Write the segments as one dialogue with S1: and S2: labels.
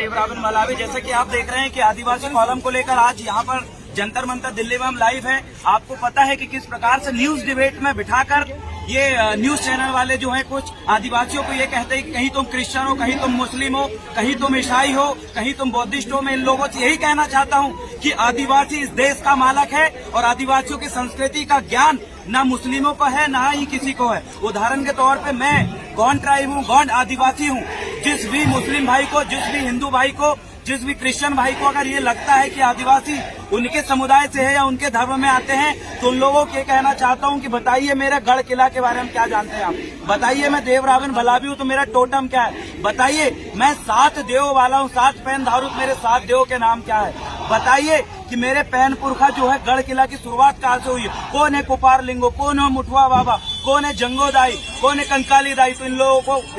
S1: देवरावन Malawi. जैसे कि आप देख रहे हैं कि आदिवासी कॉलम को लेकर आज यहाँ पर जंतर मंतर दिल्ली में हम लाइव हैं। आपको पता है कि किस प्रकार से न्यूज डिबेट में बिठाकर ये न्यूज चैनल वाले जो हैं कुछ आदिवासियों को ये कहते हैं कि कहीं तुम क्रिश्चियन हो, कहीं तुम मुस्लिम हो, कहीं तुम ईसाई हो, कहीं तुम बौद्धिस्ट हो। मैं इन लोगों से यही कहना चाहता हूँ कि आदिवासी इस देश का मालक है और आदिवासियों की संस्कृति का ज्ञान न मुस्लिमों को है न ही किसी को है। उदाहरण के तौर पे मैं गौंड ट्राइब हूँ, गौंड आदिवासी हूँ। जिस भी मुस्लिम भाई को, जिस भी हिंदू भाई को, जिस भी क्रिश्चियन भाई को अगर ये लगता है कि आदिवासी उनके समुदाय से है या उनके धर्म में आते हैं, तो उन लोगों को ये कहना चाहता हूँ कि बताइए मेरे गढ़ किला के बारे में क्या जानते हैं आप। बताइए मैं देवरावन मलावी हूँ तो मेरा टोटम क्या है। बताइए मैं 7 देव वाला हूँ, 7 पैन धारू, मेरे 7 देव के नाम क्या है। बताइए कि मेरे पैन पुरखा जो है गढ़ किला की शुरुआत कहाँ से हुई है। कौन है कुपार लिंगो, कौन है मुठुआ बाबा, कौन है जंगोदाई, कौन है कंकाली दाई। तो इन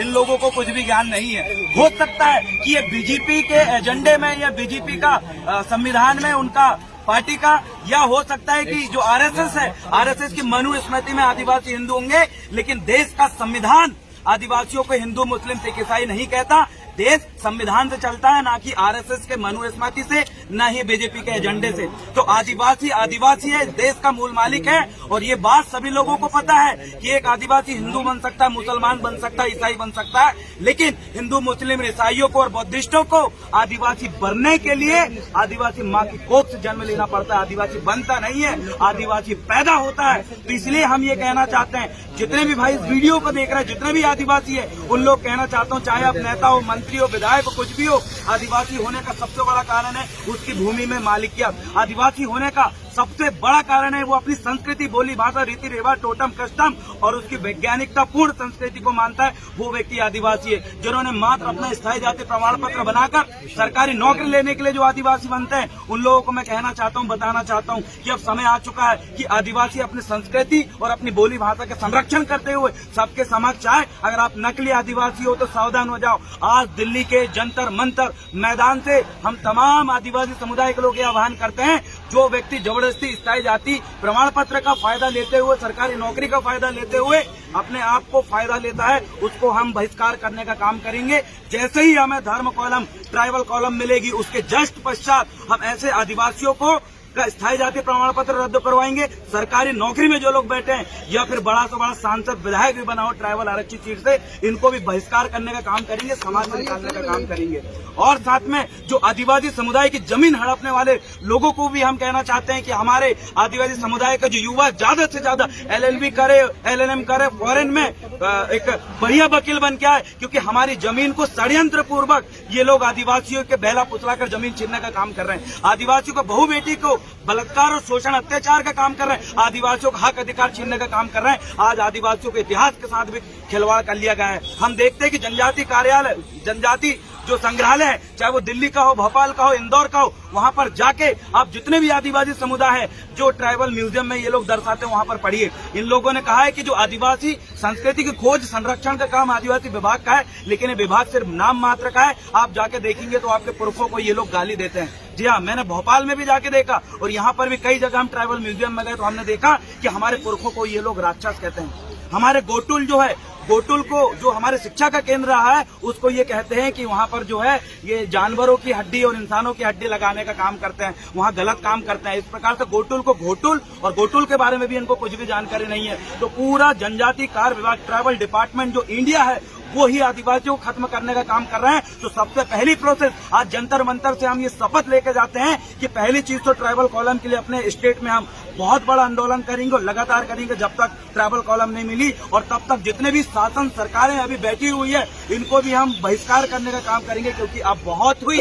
S1: लोगों को कुछ भी ज्ञान नहीं है। हो सकता है कि ये बीजेपी के एजेंडे में या बीजेपी का संविधान में उनका पार्टी का, या हो सकता है कि जो आरएसएस है, आरएसएस की मनुस्मृति में आदिवासी हिंदू होंगे, लेकिन देश का संविधान आदिवासियों को हिंदू मुस्लिम सिख ईसाई नहीं कहता। देश संविधान से चलता है, ना कि आरएसएस के मनुस्मृति से, न ही बीजेपी के एजेंडे से। तो आदिवासी आदिवासी है, देश का मूल मालिक है। और ये बात सभी लोगों को पता है कि एक आदिवासी हिंदू बन सकता है, मुसलमान बन सकता है, ईसाई बन सकता है, लेकिन हिंदू मुस्लिम ईसाइयों को और बौद्धिस्टों को आदिवासी बनने के लिए आदिवासी माँ की कोख से जन्म लेना पड़ता है। आदिवासी बनता नहीं है, आदिवासी पैदा होता है। तो इसलिए हम ये कहना चाहते हैं, जितने भी भाई इस वीडियो को देख रहे हैं, जितने भी आदिवासी है, उन लोग कहना चाहता हूँ, चाहे आप नेता हो, मंत्री हो, विधायक हो, कुछ भी हो, आदिवासी होने का सबसे बड़ा कारण है उसकी भूमि में मालिकियत। आदिवासी होने का सबसे बड़ा कारण है वो अपनी संस्कृति, बोली भाषा, रीति रिवाज, टोटम कस्टम और उसकी वैज्ञानिकता पूर्ण संस्कृति को मानता है। वो व्यक्ति आदिवासी है। जिन्होंने मात्र अपना स्थायी जाति प्रमाण पत्र बनाकर सरकारी नौकरी लेने के लिए जो आदिवासी बनते हैं, उन लोगों को मैं कहना चाहता हूं, बताना चाहता हूं कि अब समय आ चुका है कि आदिवासी अपनी संस्कृति और अपनी बोली भाषा के संरक्षण करते हुए सबके समक्ष आए। अगर आप नकली आदिवासी हो तो सावधान हो जाओ। आज दिल्ली के जंतर मंतर मैदान से हम तमाम आदिवासी समुदाय के लोग ये आह्वान करते हैं, जो व्यक्ति जबरदस्ती स्थायी जाति प्रमाण पत्र का फायदा लेते हुए, सरकारी नौकरी का फायदा लेते हुए अपने आप को फायदा लेता है, उसको हम बहिष्कार करने का काम करेंगे। जैसे ही हमें धर्म कॉलम, ट्राइबल कॉलम मिलेगी, उसके जस्ट पश्चात हम ऐसे आदिवासियों को का स्थायी जाति प्रमाण पत्र रद्द करवाएंगे। सरकारी नौकरी में जो लोग बैठे हैं या फिर बड़ा से बड़ा सांसद विधायक भी बना हो ट्राइबल आरक्षित सीट से, इनको भी बहिष्कार करने का काम करेंगे, समाज से निकालने का काम करेंगे। और साथ में जो आदिवासी समुदाय की जमीन हड़पने वाले लोगों को भी हम कहना चाहते हैं कि हमारे आदिवासी समुदाय का जो युवा ज्यादा से ज्यादा LLB करे, LLM करे, फॉरेन में एक बढ़िया वकील बन के आए, क्योंकि हमारी जमीन को षड्यंत्र पूर्वक ये लोग आदिवासियों के बहला फुसलाकर जमीन छीनने का काम कर रहे हैं। आदिवासियों को, बहु बेटी को बलात्कार और शोषण अत्याचार का काम कर रहे हैं। आदिवासियों का हक अधिकार छीनने का काम कर रहे हैं। आज आदिवासियों के इतिहास के साथ भी खिलवाड़ कर लिया गया है। हम देखते हैं कि जनजाति कार्यालय, जनजाति जो संग्रहालय है, चाहे वो दिल्ली का हो, भोपाल का हो, इंदौर का हो, वहां पर जाके आप जितने भी आदिवासी समुदाय है जो ट्राइबल म्यूजियम में ये लोग दर्शाते हैं, वहां पर पढ़िए। इन लोगों ने कहा है कि जो आदिवासी संस्कृति की खोज संरक्षण का काम आदिवासी विभाग का है, लेकिन ये विभाग सिर्फ नाम मात्र का है। आप जाके देखेंगे तो आपके पुरखों को ये लोग गाली देते हैं। जी हाँ, मैंने भोपाल में भी जाके देखा और यहाँ पर भी कई जगह हम ट्राइबल म्यूजियम में गए तो हमने देखा कि हमारे पुरखों को ये लोग राक्षस कहते हैं। हमारे गोटुल जो है, गोटुल को जो हमारे शिक्षा का केंद्र रहा है, उसको ये कहते हैं कि वहाँ पर जो है ये जानवरों की हड्डी और इंसानों की हड्डी लगाने का काम करते हैं, वहाँ गलत काम करते हैं। इस प्रकार से गोटुल को घोटुल और गोटुल के बारे में भी इनको कुछ भी जानकारी नहीं है। तो पूरा जनजाति कार्य विभाग, ट्राइबल डिपार्टमेंट जो इंडिया है, वो ही आदिवासियों को खत्म करने का काम कर रहे हैं। तो सबसे पहली प्रोसेस आज जंतर मंतर से हम ये शपथ लेके जाते हैं कि पहली चीज तो ट्राइबल कॉलम के लिए अपने स्टेट में हम बहुत बड़ा आंदोलन करेंगे और लगातार करेंगे जब तक ट्राइबल कॉलम नहीं मिली। और तब तक जितने भी शासन सरकारें अभी बैठी हुई है, इनको भी हम बहिष्कार करने का काम करेंगे, क्योंकि अब बहुत हुई।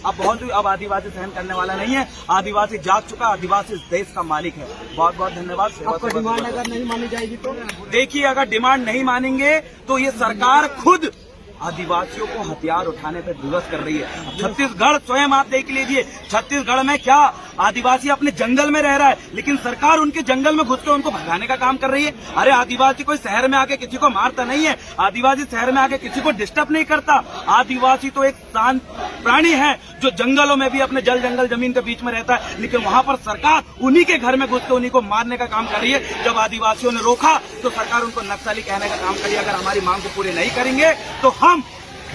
S1: अब आदिवासी सहन करने वाला नहीं है। आदिवासी जाग चुका, आदिवासी इस देश का मालिक है। बहुत बहुत धन्यवाद।
S2: डिमांड अगर नहीं मानी जाएगी तो
S1: देखिए, अगर डिमांड नहीं मानेंगे तो ये सरकार खुद आदिवासियों को हथियार उठाने पर विवश कर रही है। छत्तीसगढ़ स्वयं आप देख लीजिए, छत्तीसगढ़ में क्या आदिवासी अपने जंगल में रह रहा है, लेकिन सरकार उनके जंगल में घुस के उनको भगाने का काम कर रही है। अरे आदिवासी कोई शहर में आके किसी को मारता नहीं है, आदिवासी शहर में आके किसी को डिस्टर्ब नहीं करता। आदिवासी तो एक शांत प्राणी है जो जंगलों में भी अपने जल जंगल जमीन के बीच में रहता है, लेकिन वहाँ पर सरकार उन्हीं के घर में घुस के उन्हीं को मारने का काम कर रही है। जब आदिवासियों ने रोका तो सरकार उनको नक्सली कहने का काम करी। अगर हमारी मांग को पूरी नहीं करेंगे तो हम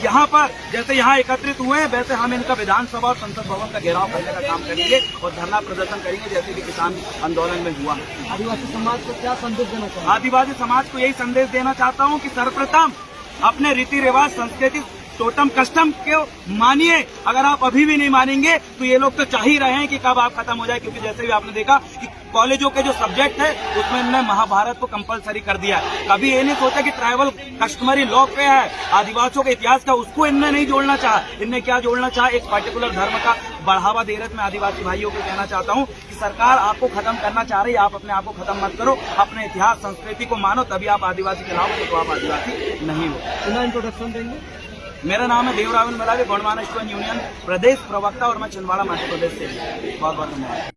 S1: यहाँ पर जैसे यहाँ एकत्रित हुए हैं वैसे हम इनका विधानसभा और संसद भवन का घेराव करने का काम करेंगे और धरना प्रदर्शन करेंगे जैसे कि किसान आंदोलन में हुआ।
S2: आदिवासी समाज को क्या संदेश देना चाहिए?
S1: आदिवासी समाज को यही संदेश देना चाहता हूँ कि सर्वप्रथम अपने रीति रिवाज, संस्कृति, टोटम कस्टम को मानिए। अगर आप अभी भी नहीं मानेंगे तो ये लोग तो चाह ही रहे हैं कि कब आप खत्म हो जाए, क्योंकि जैसे भी आपने देखा कि कॉलेजों के जो सब्जेक्ट है उसमें इन्होंने महाभारत को कंपलसरी कर दिया है। कभी ये नहीं सोचा कि ट्राइबल कस्टमरी लॉ पे है आदिवासियों के इतिहास का, उसको इनने नहीं जोड़ना चाहा। इनने क्या जोड़ना चाहा, एक पर्टिकुलर धर्म का बढ़ावा दे रहे थे। मैं आदिवासी भाइयों को कहना चाहता हूँ कि सरकार आपको खत्म करना चाह रही है, आप अपने आप को खत्म मत करो, अपने इतिहास संस्कृति को मानो, तभी आप आदिवासी कहलाओगे, तो आप आदिवासी नहीं हो।
S2: पुनः इंट्रोडक्शन देंगे।
S1: मेरा नाम है देवरावन मलावी, गौंडवाना स्टूडेंट यूनियन प्रदेश प्रवक्ता और मैं छिंदवाड़ा मध्य प्रदेश से। बहुत बहुत धन्यवाद।